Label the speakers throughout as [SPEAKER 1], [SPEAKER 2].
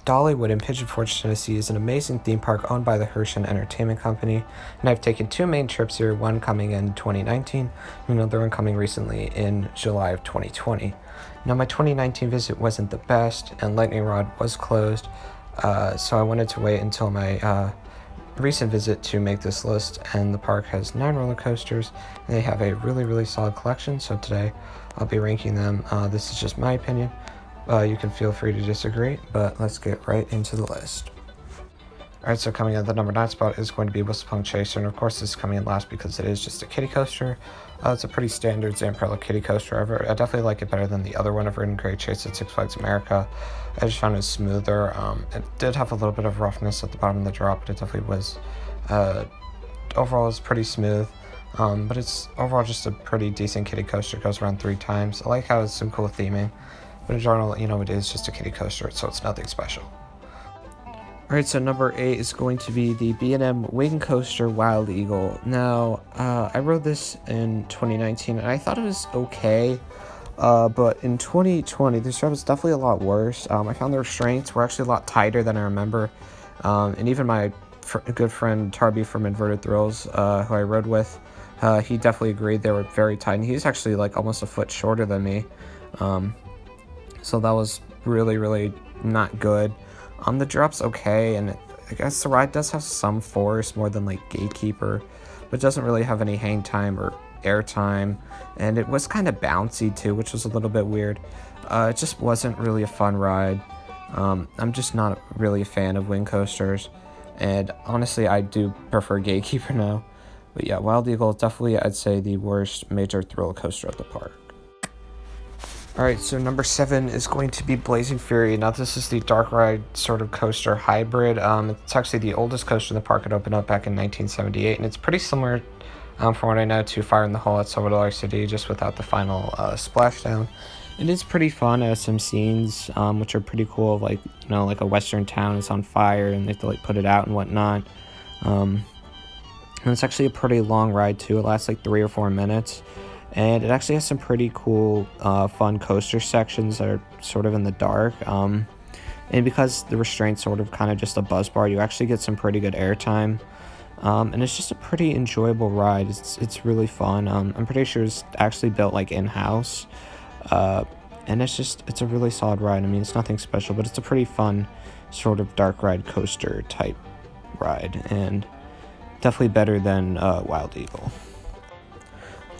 [SPEAKER 1] Dollywood in Pigeon Forge, Tennessee is an amazing theme park owned by the Herschend Entertainment Company, and I've taken two main trips here, one coming in 2019 and another one coming recently in July of 2020. Now, my 2019 visit wasn't the best, and Lightning Rod was closed, so I wanted to wait until my recent visit to make this list, and the park has 9 roller coasters, and they have a really solid collection, so today I'll be ranking them. This is just my opinion. You can feel free to disagree, but let's get right into the list. Alright, so coming in at the number 9 spot is going to be Whistlepunk Chaser, and of course this is coming in last because it is just a kiddie coaster. It's a pretty standard Zamperla kiddie coaster. I definitely like it better than the other one I've ridden, Great Chase at Six Flags America. I just found it smoother. It did have a little bit of roughness at the bottom of the drop, but it definitely was, overall it's pretty smooth. But it's overall just a pretty decent kiddie coaster. It goes around 3 times. I like how it's some cool theming. But in general, you know, it is just a kiddie coaster, so it's nothing special. Alright, so number 8 is going to be the B&M Wing Coaster Wild Eagle. Now, I rode this in 2019, and I thought it was okay. But in 2020, this ride was definitely a lot worse. I found the restraints were actually a lot tighter than I remember. And even my good friend Tarby from Inverted Thrills, who I rode with, he definitely agreed they were very tight. And he's actually like almost a foot shorter than me. So that was really not good. The drop's okay, and I guess the ride does have some force more than like Gatekeeper, but doesn't really have any hang time or air time, and it was kind of bouncy too, which was a little bit weird. It just wasn't really a fun ride. I'm just not really a fan of wing coasters, and honestly I do prefer Gatekeeper now. But yeah, Wild Eagle is definitely, I'd say, the worst major thrill coaster at the park. Alright, so number 7 is going to be Blazing Fury. Now, this is the dark ride sort of coaster hybrid. It's actually the oldest coaster in the park. It opened up back in 1978, and it's pretty similar, from what I know, to Fire in the Hole at Silver City, just without the final splashdown. It is pretty fun. It has some scenes, which are pretty cool, like, you know, like a western town is on fire, and they have to, like, put it out and whatnot. And it's actually a pretty long ride, too. It lasts, like, 3 or 4 minutes. And it actually has some pretty cool, fun coaster sections that are sort of in the dark. And because the restraint's sort of kind of just a buzz bar, you actually get some pretty good airtime. And it's just a pretty enjoyable ride. It's really fun. I'm pretty sure it's actually built like in-house. And it's a really solid ride. I mean, it's nothing special, but it's a pretty fun sort of dark ride coaster type ride. And definitely better than Wild Eagle.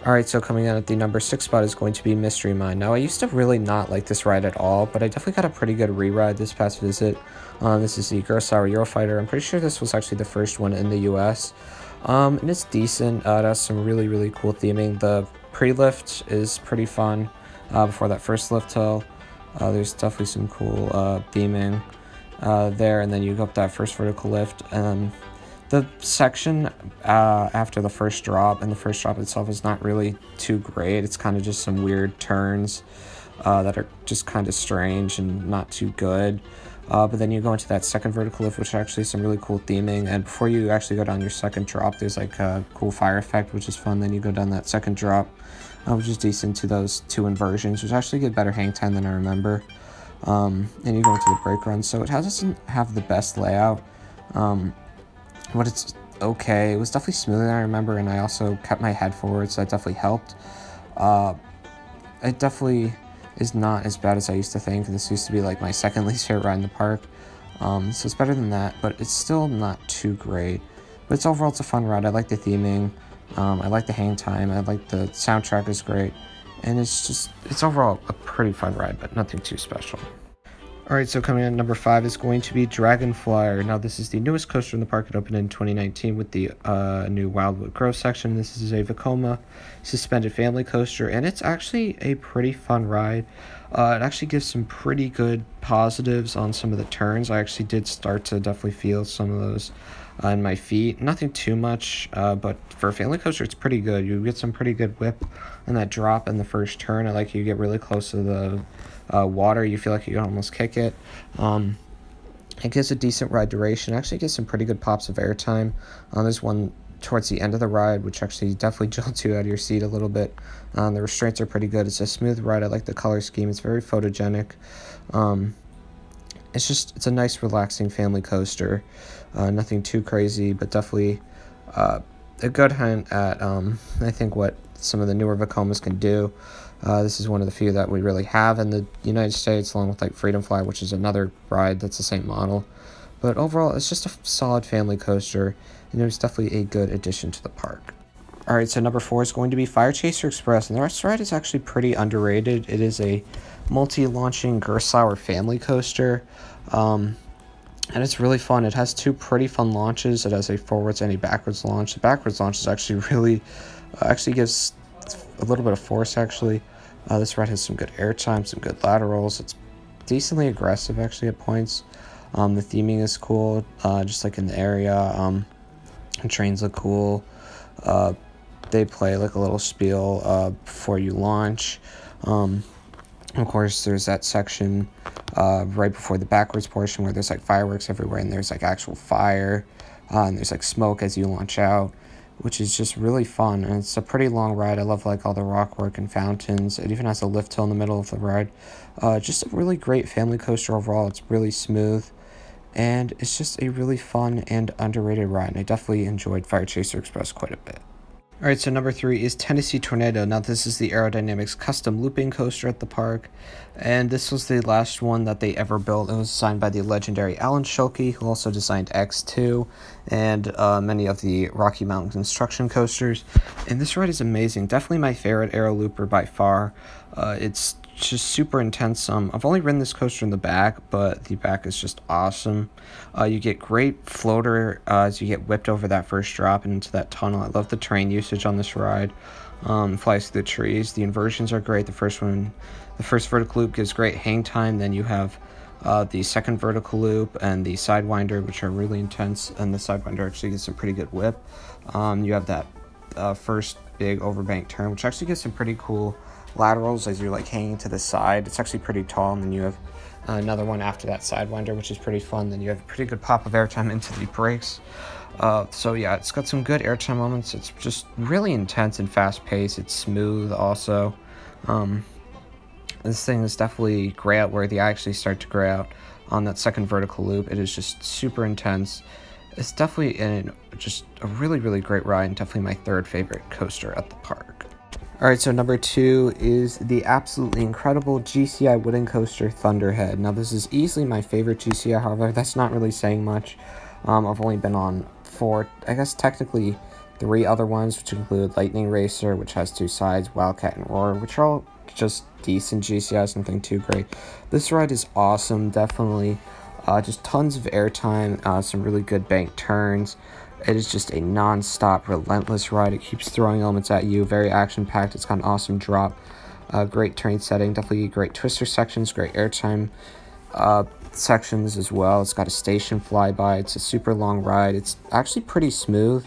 [SPEAKER 1] Alright, so coming in at the number 6 spot is going to be Mystery Mine. Now, I used to really not like this ride at all, but I definitely got a pretty good re-ride this past visit. This is the Kurosawa Eurofighter. I'm pretty sure this was actually the first one in the US. And it's decent. It has some really cool theming. The pre-lift is pretty fun before that first lift hill. There's definitely some cool theming there, and then you go up that first vertical lift. The section after the first drop, and the first drop itself is not really too great. It's kind of just some weird turns that are just kind of strange and not too good. But then you go into that second vertical lift, which is actually some really cool theming. And before you actually go down your second drop, there's like a cool fire effect, which is fun. Then you go down that second drop, which is decent to those 2 inversions, which actually get better hang time than I remember. And you go into the brake run. So it doesn't have the best layout. But it's okay. It was definitely smoother than I remember, and I also kept my head forward, so that definitely helped. It definitely is not as bad as I used to think. This used to be like my second least favorite ride in the park, so it's better than that, but it's still not too great. But overall, it's a fun ride. I like the theming. I like the hang time. I like the soundtrack is great, and it's overall a pretty fun ride, but nothing too special. Alright, so coming in at number 5 is going to be Dragonflyer. Now, this is the newest coaster in the park. It opened in 2019 with the new Wildwood Grove section. This is a Vekoma suspended family coaster, and it's actually a pretty fun ride. It actually gives some pretty good positives on some of the turns. I actually did start to definitely feel some of those in my feet. Nothing too much, but for a family coaster, it's pretty good. You get some pretty good whip on that drop in the first turn. I like you get really close to the water. You feel like you can almost kick it. It gives a decent ride duration. Actually gets some pretty good pops of airtime. There's one towards the end of the ride, which actually definitely jolts you out of your seat a little bit. The restraints are pretty good. It's a smooth ride. I like the color scheme. It's very photogenic. it's a nice relaxing family coaster. Nothing too crazy, but definitely a good hint at I think what some of the newer Vekomas can do. This is one of the few that we really have in the United States, along with like Freedom Fly, which is another ride that's the same model. But overall, it's just a solid family coaster, and it was definitely a good addition to the park. Alright, so number 4 is going to be Fire Chaser Express, and this ride is actually pretty underrated. It is a multi-launching Gerstlauer family coaster, and it's really fun. It has 2 pretty fun launches. It has a forwards and a backwards launch. The backwards launch is actually really, actually gives a little bit of force, actually. This ride has some good airtime, some good laterals. It's decently aggressive, actually, at points. The theming is cool, just like in the area. The trains look cool. They play like a little spiel before you launch. Of course, there's that section right before the backwards portion where there's like fireworks everywhere, and there's like actual fire, and there's like smoke as you launch out, which is just really fun. And it's a pretty long ride. I love like all the rock work and fountains. It even has a lift hill in the middle of the ride. Just a really great family coaster overall. It's really smooth, and it's just a really fun and underrated ride. And I definitely enjoyed Fire Chaser Express quite a bit. Alright, so number 3 is Tennessee Tornado. Now this is the Aerodynamics custom looping coaster at the park, and this was the last one that they ever built. It was designed by the legendary Alan Schulke, who also designed X2 and many of the Rocky Mountain construction coasters. And this ride is amazing. Definitely my favorite Aero Looper by far. It's just super intense. I've only ridden this coaster in the back, but the back is just awesome. You get great floater as you get whipped over that first drop and into that tunnel. I love the terrain usage on this ride. Flies through the trees. The inversions are great. The first vertical loop gives great hang time. Then you have the second vertical loop and the Sidewinder, which are really intense, and the Sidewinder actually gets some pretty good whip. You have that first big overbank turn, which actually gets some pretty cool laterals as you're like hanging to the side. It's actually pretty tall, and then you have another one after that Sidewinder, which is pretty fun. Then you have a pretty good pop of airtime into the brakes. So yeah, it's got some good airtime moments. It's just really intense and fast paced. It's smooth also. This thing is definitely gray out where the eye actually start to gray out on that second vertical loop. It is just super intense. It's definitely just a really, really great ride, and definitely my 3rd favorite coaster at the park. Alright, so number 2 is the absolutely incredible GCI wooden coaster Thunderhead. Now this is easily my favorite GCI, however, that's not really saying much. I've only been on 4, I guess technically 3 other ones, which include Lightning Racer, which has 2 sides, Wildcat and Roar, which are all just decent GCIs, nothing too great. This ride is awesome, definitely. Just tons of airtime, some really good bank turns. It is just a non-stop, relentless ride. It keeps throwing elements at you. Very action-packed. It's got an awesome drop. Great terrain setting. Definitely great twister sections. Great airtime sections as well. It's got a station flyby. It's a super long ride. It's actually pretty smooth.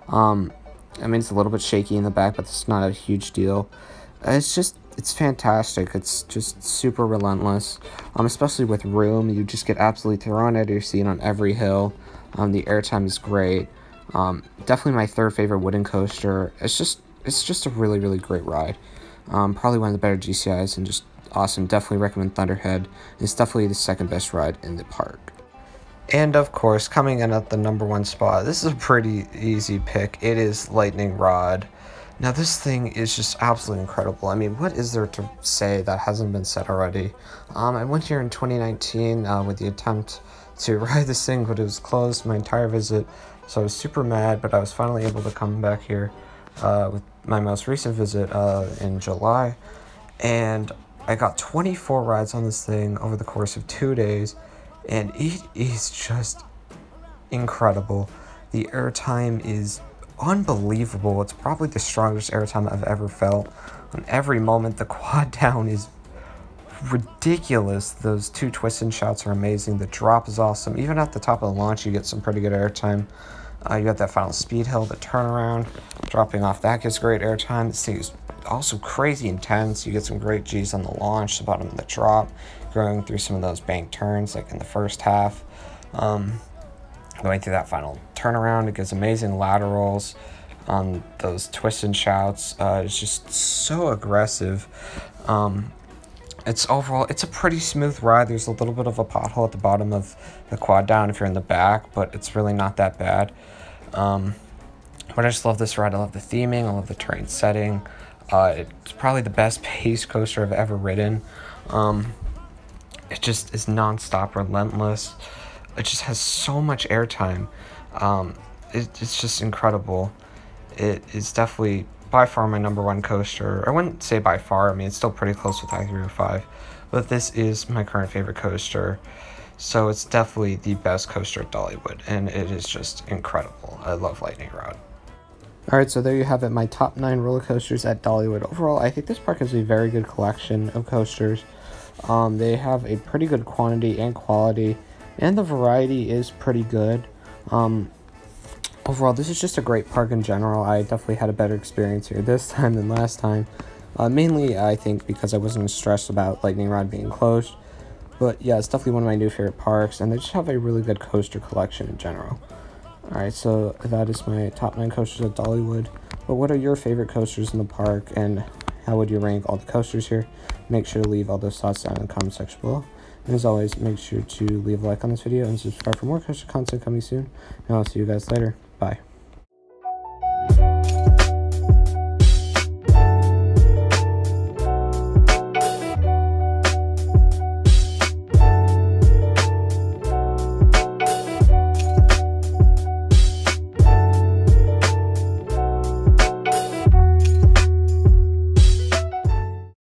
[SPEAKER 1] I mean, it's a little bit shaky in the back, but it's not a huge deal. It's fantastic. It's just super relentless. Especially with room, you just get absolutely thrown out of your seat on every hill. The airtime is great. Definitely my 3rd favorite wooden coaster. It's just a really, really great ride. Probably one of the better GCIs, and just awesome. Definitely recommend Thunderhead. It's definitely the 2nd best ride in the park. And of course, coming in at the number 1 spot, this is a pretty easy pick. It is Lightning Rod. Now this thing is just absolutely incredible. I mean, what is there to say that hasn't been said already? I went here in 2019 with the attempt to ride this thing, but it was closed my entire visit, so I was super mad. But I was finally able to come back here with my most recent visit in July, and I got 24 rides on this thing over the course of 2 days, and it is just incredible. The airtime is unbelievable. It's probably the strongest airtime I've ever felt. On every moment, the quad down is ridiculous. Those 2 twists and shouts are amazing. The drop is awesome. Even at the top of the launch, you get some pretty good airtime. You got that final speed hill, the turnaround, dropping off. That gives great airtime. This thing is also crazy intense. You get some great G's on the launch, the bottom of the drop, going through some of those bank turns like in the first half. Going through that final turnaround, it gives amazing laterals on those twists and shouts. It's just so aggressive. it's overall, it's a pretty smooth ride. There's a little bit of a pothole at the bottom of the quad down if you're in the back, but it's really not that bad. But I just love this ride. I love the theming. I love the terrain setting. It's probably the best pace coaster I've ever ridden. It just is non-stop, relentless. It just has so much airtime. It's just incredible. It is definitely by far my #1 coaster. I wouldn't say by far. I mean, it's still pretty close with I-305, but this is my current favorite coaster. So it's definitely the best coaster at Dollywood, and it is just incredible. I love Lightning Rod. Alright, so there you have it, my top 9 roller coasters at Dollywood. Overall, I think this park has a very good collection of coasters. They have a pretty good quantity and quality, and the variety is pretty good. Overall, this is just a great park in general. I definitely had a better experience here this time than last time. Mainly, I think, because I wasn't stressed about Lightning Rod being closed. But yeah, it's definitely one of my new favorite parks, and they just have a really good coaster collection in general. Alright, so that is my top 9 coasters at Dollywood. But what are your favorite coasters in the park, and how would you rank all the coasters here? Make sure to leave all those thoughts down in the comment section below. And as always, make sure to leave a like on this video and subscribe for more coaster content coming soon. And I'll see you guys later. Bye.